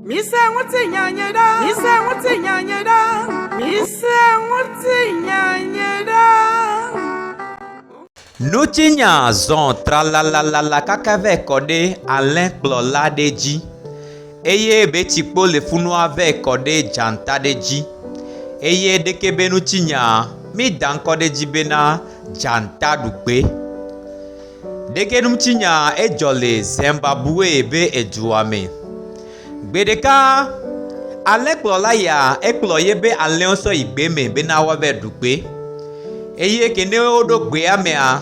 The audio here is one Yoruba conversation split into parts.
Misa wote nyanyeda. Misa wote nyanyeda. Misa wote nyanyeda. Notinya zon tralalala kakave kode Alain Kplola deji. Eye betikpo le funu ave kode janta deji. Eye dekebe notinya mi dan kode jibena janta dugbe. Deke notinya ejole Zimbabwe be ejuame. Gbedeka Alain Kplola ya ekploye be Alain so igbeme be na wabe dugbe. Eye kene odo gbe amea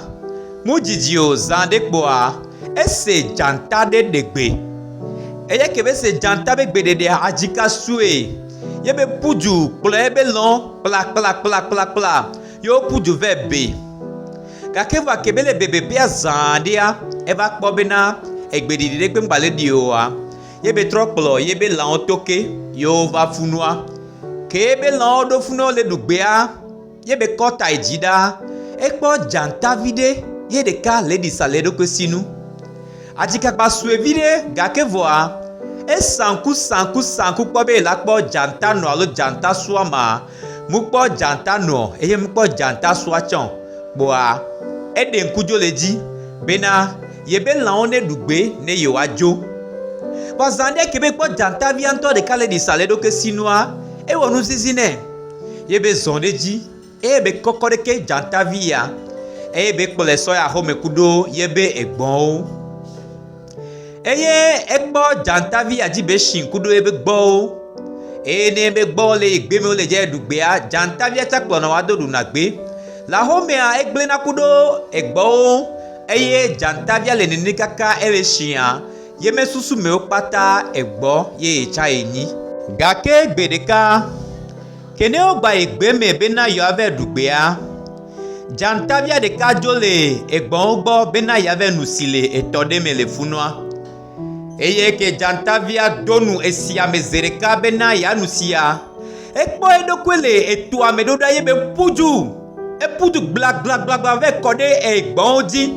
mujiji o zande kpoa ese janta de degbe. Eye kebe se janta be gbede de ajika sue yebe puju kplo ebe lon pla yo puju vebe kakeva kebele bebe bia zandia eva kpo bena egbedi de gbe mbale di oa yebe tro kplo yebe la toke yo va funua kebe la do funo le dugbea yebe kota ejida ekpo janta vide yedeka ledi saledo kwesinu ajika pa sue vide gakevoa sanku kpo be la kpo janta no alo janta suama mu kpo janta no eye mu kpo janta suachon boa ede nkujo leji bena yebe la one dugbe ne yo ajo bazande kebe kpo janta vianto de kale di saledo kwesinua e wonu sisine yebe zondeji ebe kokore ke janta via ebe kpole soya home kudo yebe egbon eye ekpo janta via jibe shin kudo ebe gbo ene ebe gbo le igbeme o le je dugbea janta via chakpo na wadodu na gbe la home a egble na kudo egbo eye janta via le nini kaka ele shin yeme susu me opata egbo ye cha enyi gake gbedeka kene ogba igbeme be na yo ave dugbea janta via de kajole egbon ogbo be na yave nusile etode mele funua eye ke janta via donu esia mezereka be na ya nusia ekpo edokwele etu amedoda yebe puju epuju black ve kode egbon oji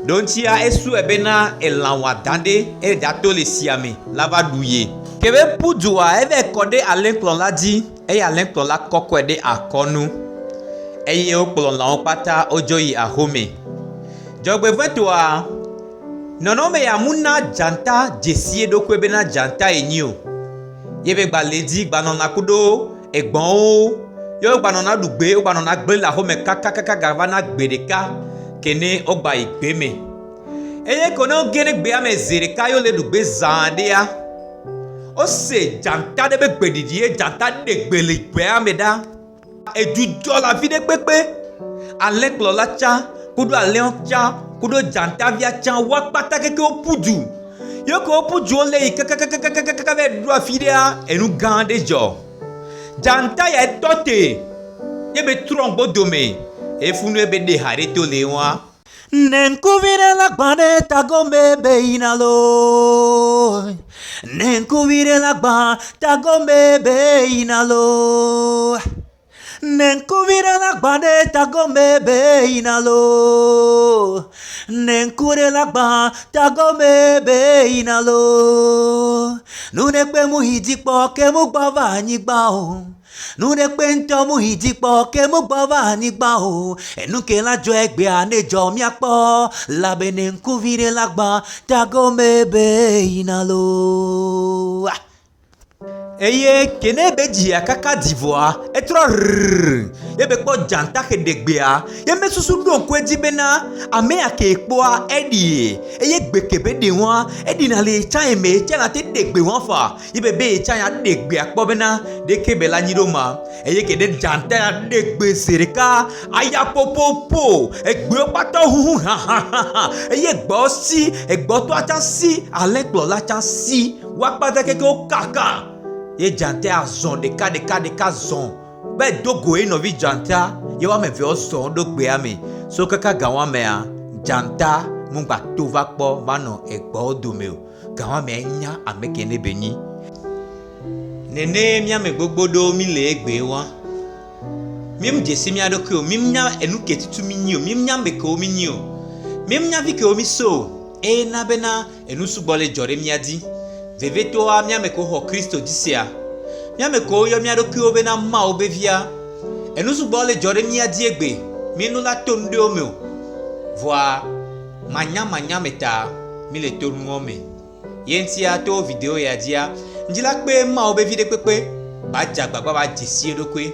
dontia esu ebe na elanwa dande e dato le siame lava duye kebe pujua eve kode Alain Kplola ji eye Alain Kplola kokwede akonu eye okplola opata ojoyi ahome jogbe vetwa nonome ya muna janta jesie dokwe bena janta enyo yebe gbaleji gbanona kudo egbon o yo gbanona dugbe o gbanona gbe la home kaka gavana gbedeka kene ogba igbeme eye kono gene gbe ame zereka yo le dugbe zandia o se janta de be gbedidie janta de gbele gbe ameda ejujo la vide pepe Alain Kplola cha kudo Alain cha kudo janta via cha wakpata keke opuju yoko opuju ole kaka ve dua fidea enu gande jo janta ya tote yebe trombo dome efunu ebe de harito lewa nenkuvire la gbane tagome beinalo nenkuvire la gba tagome beinalo nenkuvire la gbane tagome beinalo nenkure la gba tagome beinalo nune pe mu hidipo ke mu gbava anyigba o nune pe nto mu hidipo ke mu gbava anyigba o enuke lajo egbe anejo mi apo labe nenkuvire la gba tagome beinalo eye kene beji akaka divoa etro yebe kpo janta ke degbea yeme susu don ko ejibena ame ake ekpoa edi eye gbekebe de won edi na le cha eme che na te degbe won fa yebe be cha ya degbe akpo bena de kebe la nyiroma eye kede janta ya degbe serika aya popopo egbe opata huhu eye gbo si egbo to acha si Alain Kplola cha si wa pata keke o kaka ye janta azon de ka zon be dogo e no vi janta ye wa me ve ozon do gbe ame so kaka gawa me a janta mu gba to va po mano egbo do me o gawa me nya ameke ne benyi nene mi ame gbogbodo mi le egbe wa mi mjesi mi adoke o mi nya enuke titu mi nyi o mi nya meke o mi nyi o mi nya vi ke o mi so e na bena enusu gbole jore mi adi vevetoa miame ko ho Kristo disia miame ko yo mia do ki obe na ma obevia enusu bole jore mia diegbe minu la tonde omeo voa manya meta mi le tonu ome yentia to video ya dia njila pe ma obevide pepe ba jagbagba ba jesi dokwe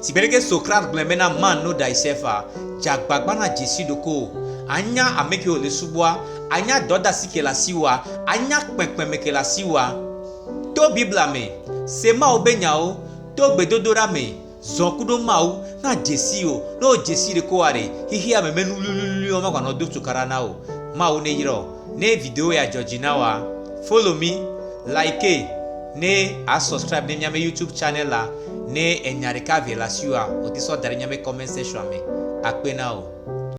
sibereke Socrate glemena man no da isefa jagbagba na jesi doko anya ameke ole subwa anya doda sikela siwa anya kpekpemeke la siwa to bibla me se ma obenyao to gbedodora me zonkudo mau na jesi o no jesi de ko are hihi amemenu lulu o magwa no do tukara na o mau ne yiro ne video ya Georgina wa follow me like ne a subscribe ne nyame YouTube channel la ne enyareka vela siwa o ti so dare nyame comment section me akpe na o